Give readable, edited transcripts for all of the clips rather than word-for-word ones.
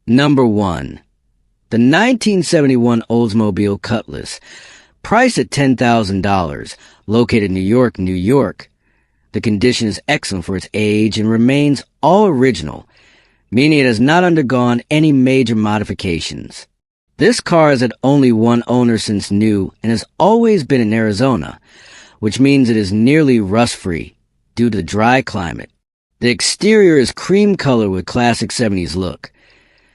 Number 1. The 1971 Oldsmobile Cutlass, priced at $10,000, located in New York, New York. The condition is excellent for its age and remains all original, meaning it has not undergone any major modifications. This car has had only one owner since new and has always been in Arizona, which means it is nearly rust-free due to the dry climate. The exterior is cream color with classic 70s look,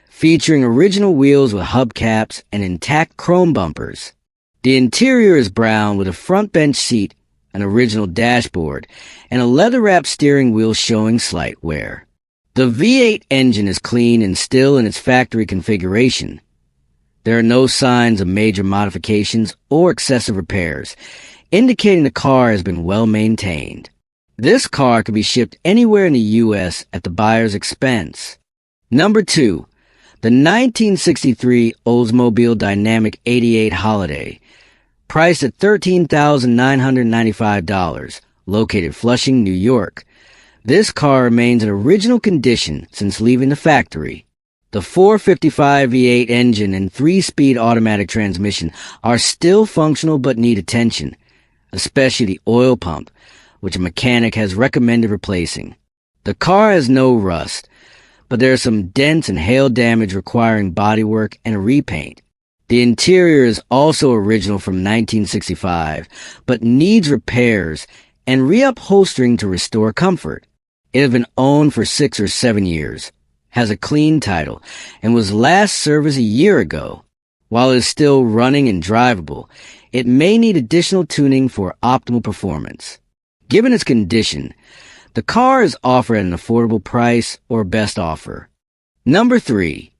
featuring original wheels with hubcaps and intact chrome bumpers. The interior is brown with a front bench seat, an original dashboard, and a leather-wrapped steering wheel showing slight wear. The V8 engine is clean and still in its factory configuration. There are no signs of major modifications or excessive repairs, indicating the car has been well maintained. This car can be shipped anywhere in the U.S. at the buyer's expense. Number 2. The 1963 Oldsmobile Dynamic 88 Holiday, priced at $13,995, located Flushing, New York. This car remains in original condition since leaving the factory. The 455 V8 engine and 3-speed automatic transmission are still functional but need attention, especially the oil pump, which a mechanic has recommended replacing. The car has no rust, but there are some dents and hail damage requiring bodywork and a repaint. The interior is also original from 1965, but needs repairs and reupholstering to restore comfort. It has been owned for 6 or 7 years, has a clean title, and was last serviced a year ago. While it is still running and drivable, it may need additional tuning for optimal performance. Given its condition, the car is offered at an affordable price or best offer. Number 3.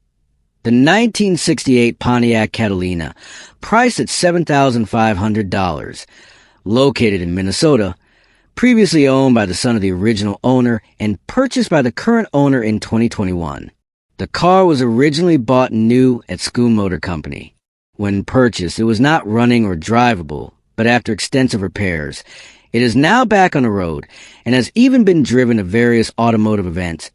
The 1968 Pontiac Catalina, priced at $7,500, located in Minnesota, previously owned by the son of the original owner and purchased by the current owner in 2021. The car was originally bought new at Schoon Motor Company. When purchased, it was not running or drivable, but after extensive repairs, it is now back on the road and has even been driven to various automotive events,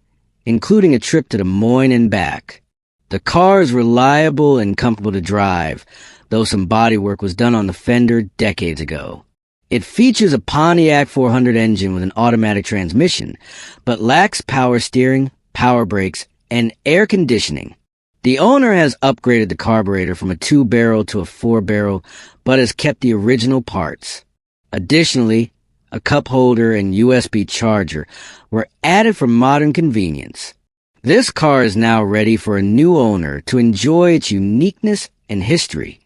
including a trip to Des Moines and back. The car is reliable and comfortable to drive, though some bodywork was done on the fender decades ago. It features a Pontiac 400 engine with an automatic transmission, but lacks power steering, power brakes, and air conditioning. The owner has upgraded the carburetor from a 2-barrel to a 4-barrel, but has kept the original parts. Additionally, a cup holder and USB charger were added for modern convenience. This car is now ready for a new owner to enjoy its uniqueness and history.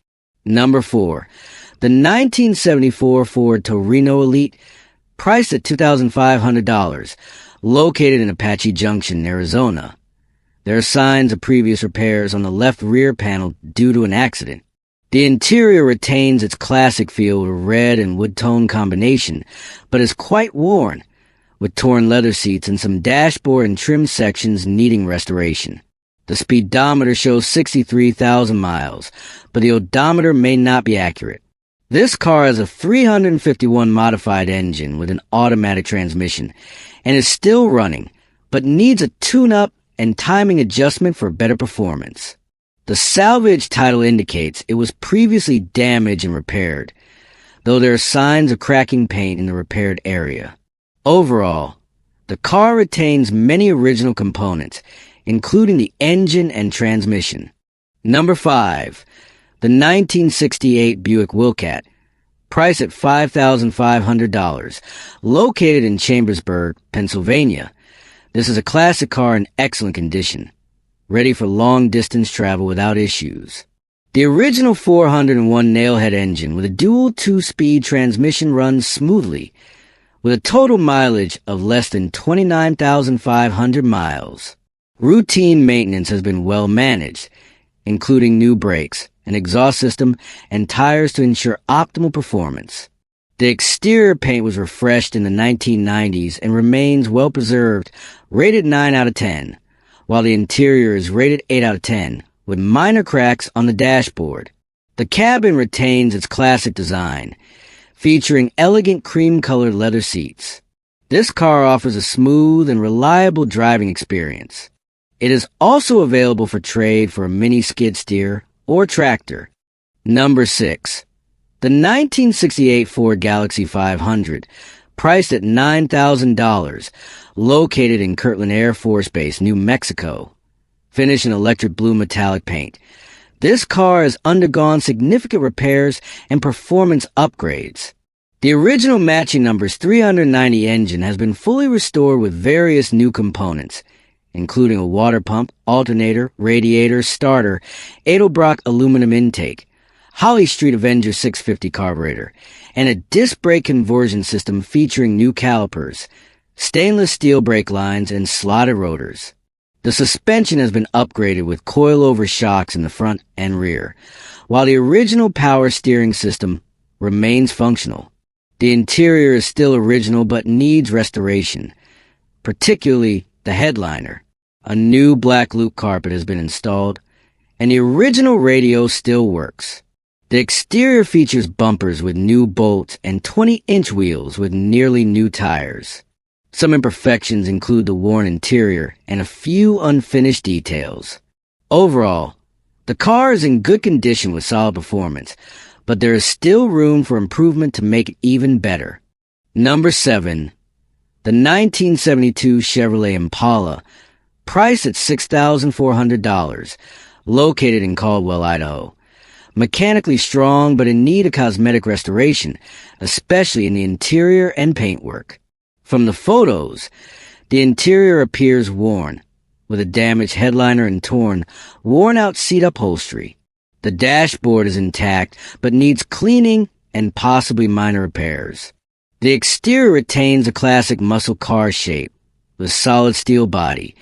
Number 4. The 1974 Ford Torino Elite, priced at $2,500, located in Apache Junction, Arizona. There are signs of previous repairs on the left rear panel due to an accident. The interior retains its classic feel with a red and wood tone combination, but is quite worn, with torn leather seats and some dashboard and trim sections needing restoration. The speedometer shows 63,000 miles, but the odometer may not be accurate. This car has a 351 modified engine with an automatic transmission and is still running, but needs a tune-up and timing adjustment for better performance. The salvage title indicates it was previously damaged and repaired, though there are signs of cracking paint in the repaired area. Overall, the car retains many original components, including the engine and transmission. Number 5. The 1968 Buick Wildcat, priced at $5,500, located in Chambersburg, Pennsylvania. This is a classic car in excellent condition, ready for long-distance travel without issues. The original 401 nailhead engine with a dual 2-speed transmission runs smoothly, with a total mileage of less than 29,500 miles. Routine maintenance has been well managed, including new brakes, an exhaust system, and tires to ensure optimal performance. The exterior paint was refreshed in the 1990s and remains well preserved, rated 9 out of 10, while the interior is rated 8 out of 10, with minor cracks on the dashboard. The cabin retains its classic design, featuring elegant cream-colored leather seats. This car offers a smooth and reliable driving experience. It is also available for trade for a mini skid steer or tractor. Number 6. The 1968 Ford Galaxy 500, priced at $9,000, located in Kirtland Air Force Base, New Mexico. Finished in electric blue metallic paint. This car has undergone significant repairs and performance upgrades. The original matching number's 390 engine has been fully restored with various new components, including a water pump, alternator, radiator, starter, Edelbrock aluminum intake, Holly Street Avenger 650 carburetor, and a disc brake conversion system featuring new calipers, stainless steel brake lines, and slotted rotors. The suspension has been upgraded with coilover shocks in the front and rear, while the original power steering system remains functional. The interior is still original but needs restoration, particularly the headliner. A new black loop carpet has been installed, and the original radio still works. The exterior features bumpers with new bolts and 20-inch wheels with nearly new tires. Some imperfections include the worn interior and a few unfinished details. Overall, the car is in good condition with solid performance, but there is still room for improvement to make it even better. Number 7. The 1972 Chevrolet Impala, priced at $6,400, located in Caldwell, Idaho. Mechanically strong but in need of cosmetic restoration, especially in the interior and paintwork. From the photos, the interior appears worn, with a damaged headliner and torn, worn-out seat upholstery. The dashboard is intact but needs cleaning and possibly minor repairs. The exterior retains a classic muscle car shape, with solid steel body,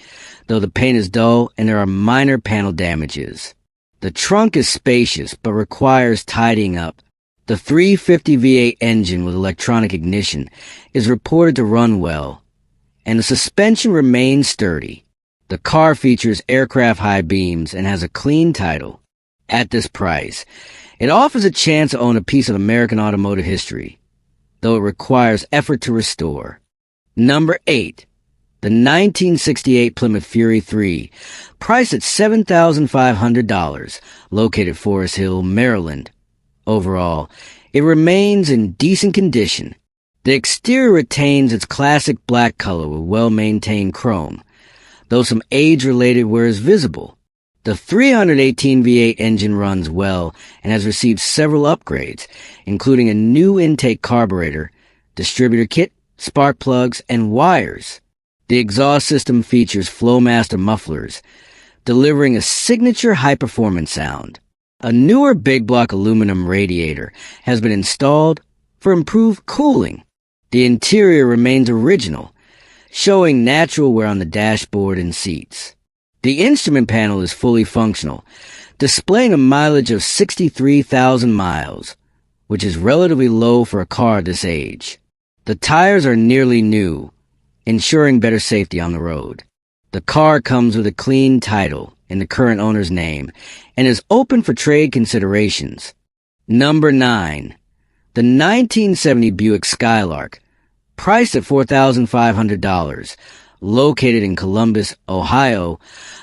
though the paint is dull and there are minor panel damages. The trunk is spacious but requires tidying up. The 350 V8 engine with electronic ignition is reported to run well, and the suspension remains sturdy. The car features aircraft high beams and has a clean title. At this price, it offers a chance to own a piece of American automotive history, though it requires effort to restore. Number 8. The 1968 Plymouth Fury 3, priced at $7,500, located Forest Hill, Maryland. Overall, it remains in decent condition. The exterior retains its classic black color with well-maintained chrome, though some age-related wear is visible. The 318 V8 engine runs well and has received several upgrades, including a new intake carburetor, distributor kit, spark plugs, and wires. The exhaust system features Flowmaster mufflers, delivering a signature high-performance sound. A newer big block aluminum radiator has been installed for improved cooling. The interior remains original, showing natural wear on the dashboard and seats. The instrument panel is fully functional, displaying a mileage of 63,000 miles, which is relatively low for a car this age. The tires are nearly new, ensuring better safety on the road. The car comes with a clean title in the current owner's name and is open for trade considerations. Number 9. The 1970 Buick Skylark, priced at $4,500, located in Columbus, Ohio,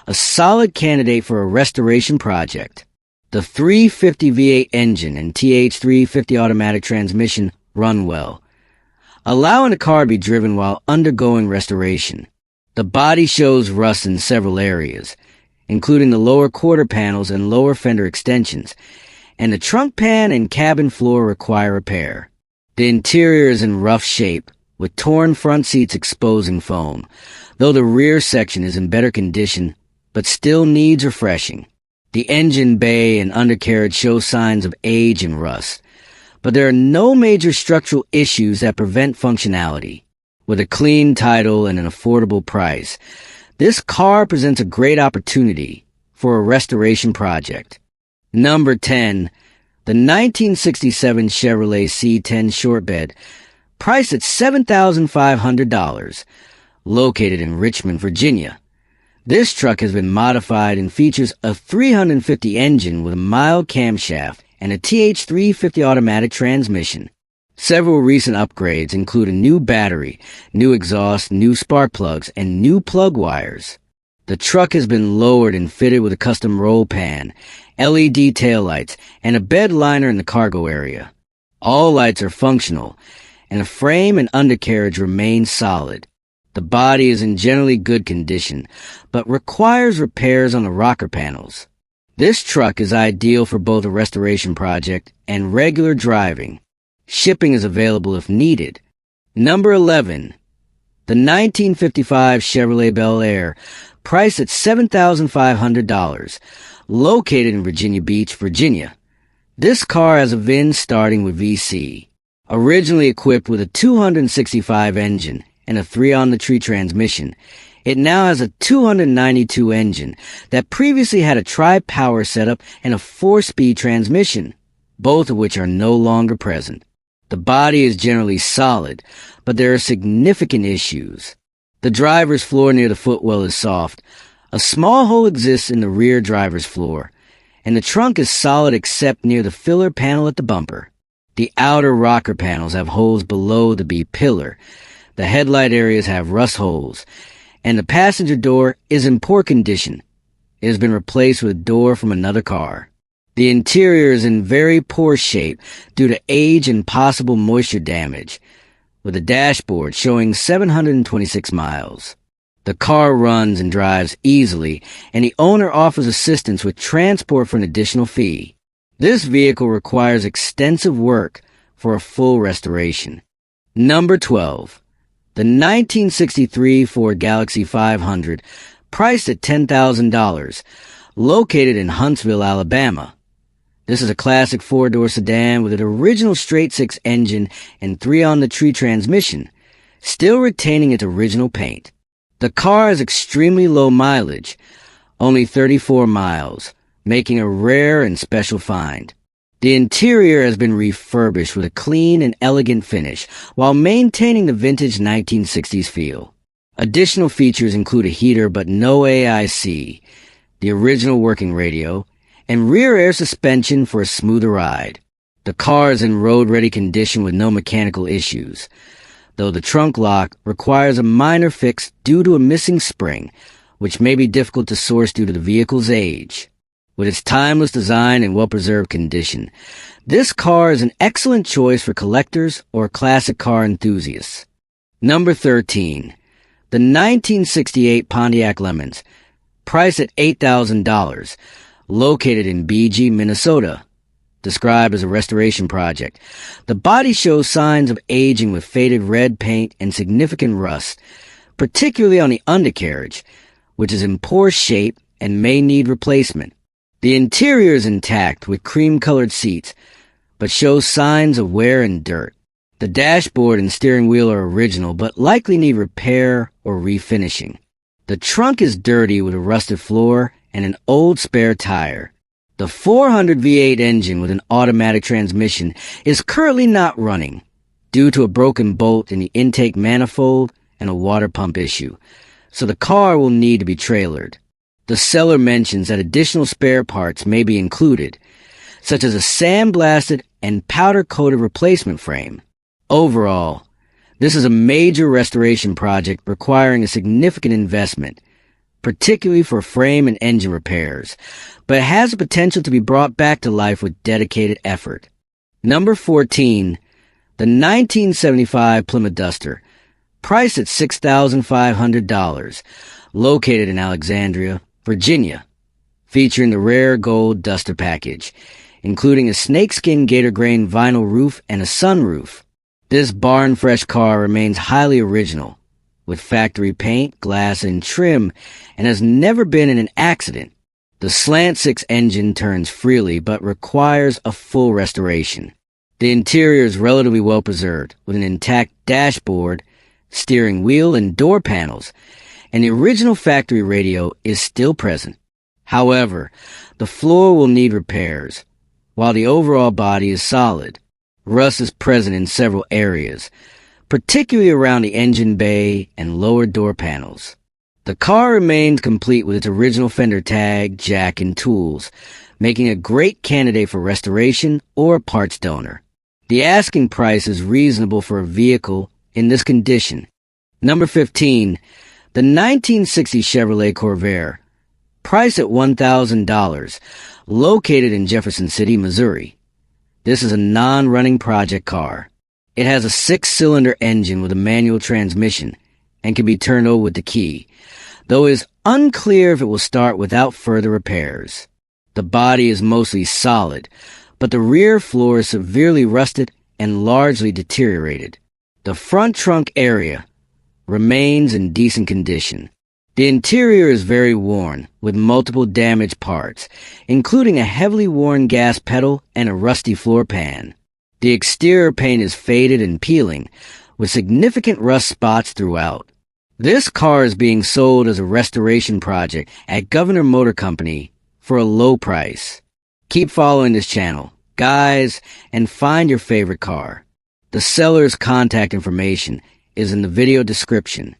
a solid candidate for a restoration project. The 350 V8 engine and TH350 automatic transmission run well, allowing the car to be driven while undergoing restoration. The body shows rust in several areas, including the lower quarter panels and lower fender extensions, and the trunk pan and cabin floor require repair. The interior is in rough shape, with torn front seats exposing foam, though the rear section is in better condition but still needs refreshing. The engine bay and undercarriage show signs of age and rust, but there are no major structural issues that prevent functionality. With a clean title and an affordable price, this car presents a great opportunity for a restoration project. Number 10. The 1967 Chevrolet C10 Shortbed, priced at $7,500, located in Richmond, Virginia. This truck has been modified and features a 350 engine with a mild camshaft and a TH350 automatic transmission. Several recent upgrades include a new battery, new exhaust, new spark plugs, and new plug wires. The truck has been lowered and fitted with a custom roll pan, LED taillights, and a bed liner in the cargo area. All lights are functional, and the frame and undercarriage remain solid. The body is in generally good condition, but requires repairs on the rocker panels. This truck is ideal for both a restoration project and regular driving. Shipping is available if needed. Number 11. The 1955 Chevrolet Bel Air, priced at $7,500, located in Virginia Beach, Virginia. This car has a VIN starting with VC. Originally equipped with a 265 engine and a 3-on-the-tree transmission, it now has a 292 engine that previously had a tri-power setup and a 4-speed transmission, both of which are no longer present. The body is generally solid, but there are significant issues. The driver's floor near the footwell is soft. A small hole exists in the rear driver's floor, and the trunk is solid except near the filler panel at the bumper. The outer rocker panels have holes below the B pillar. The headlight areas have rust holes, and the passenger door is in poor condition. It has been replaced with a door from another car. The interior is in very poor shape due to age and possible moisture damage, with a dashboard showing 726 miles. The car runs and drives easily, and the owner offers assistance with transport for an additional fee. This vehicle requires extensive work for a full restoration. Number 12. The 1963 Ford Galaxy 500, priced at $10,000, located in Huntsville, Alabama. This is a classic 4-door sedan with an original straight-six engine and 3-on-the-tree transmission, still retaining its original paint. The car has extremely low mileage, only 34 miles, making a rare and special find. The interior has been refurbished with a clean and elegant finish while maintaining the vintage 1960s feel. Additional features include a heater but no AIC, the original working radio, and rear air suspension for a smoother ride. The car is in road-ready condition with no mechanical issues, though the trunk lock requires a minor fix due to a missing spring, which may be difficult to source due to the vehicle's age. With its timeless design and well-preserved condition, this car is an excellent choice for collectors or classic car enthusiasts. Number 13. The 1968 Pontiac Lemons, priced at $8,000, located in BG, Minnesota. Described as a restoration project, the body shows signs of aging with faded red paint and significant rust, particularly on the undercarriage, which is in poor shape and may need replacement. The interior is intact with cream-colored seats, but shows signs of wear and dirt. The dashboard and steering wheel are original, but likely need repair or refinishing. The trunk is dirty with a rusted floor and an old spare tire. The 400 V8 engine with an automatic transmission is currently not running due to a broken bolt in the intake manifold and a water pump issue, so the car will need to be trailered. The seller mentions that additional spare parts may be included, such as a sandblasted and powder-coated replacement frame. Overall, this is a major restoration project requiring a significant investment, particularly for frame and engine repairs, but it has the potential to be brought back to life with dedicated effort. Number 14. The 1975 Plymouth Duster, priced at $6,500, located in Alexandria, Virginia, featuring the rare gold Duster package, including a snakeskin gator grain vinyl roof and a sunroof. This barn-fresh car remains highly original, with factory paint, glass, and trim, and has never been in an accident. The slant-six engine turns freely but requires a full restoration. The interior is relatively well preserved, with an intact dashboard, steering wheel, and door panels, and the original factory radio is still present. However, the floor will need repairs, while the overall body is solid. Rust is present in several areas, particularly around the engine bay and lower door panels. The car remains complete with its original fender tag, jack, and tools, making a great candidate for restoration or a parts donor. The asking price is reasonable for a vehicle in this condition. Number 15. The 1960 Chevrolet Corvair, priced at $1,000, located in Jefferson City, Missouri. This is a non-running project car. It has a 6-cylinder engine with a manual transmission and can be turned over with the key, though it is unclear if it will start without further repairs. The body is mostly solid, but the rear floor is severely rusted and largely deteriorated. The front trunk area remains in decent condition. The interior is very worn, with multiple damaged parts, including a heavily worn gas pedal and a rusty floor pan. The exterior paint is faded and peeling, with significant rust spots throughout. This car is being sold as a restoration project at Governor Motor Company for a low price. Keep following this channel, guys, and find your favorite car. The seller's contact information is in the video description.